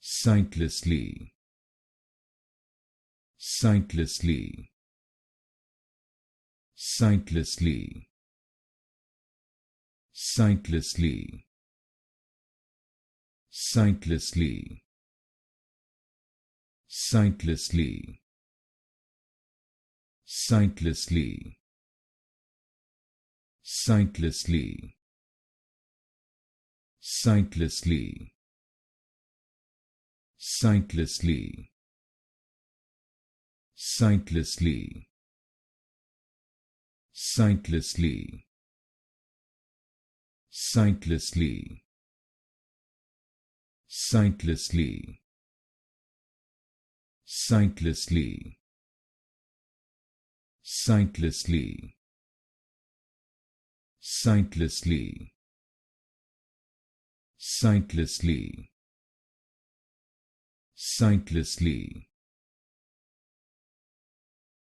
sightlessly, sightlessly, sightlessly, sightlessly, sightlessly, sightlessly, sightlessly, sightlessly, sightlessly, sightlessly, sightlessly, sightlessly, sightlessly, sightlessly, sightlessly, sightlessly, sightlessly, sightlessly, sightlessly,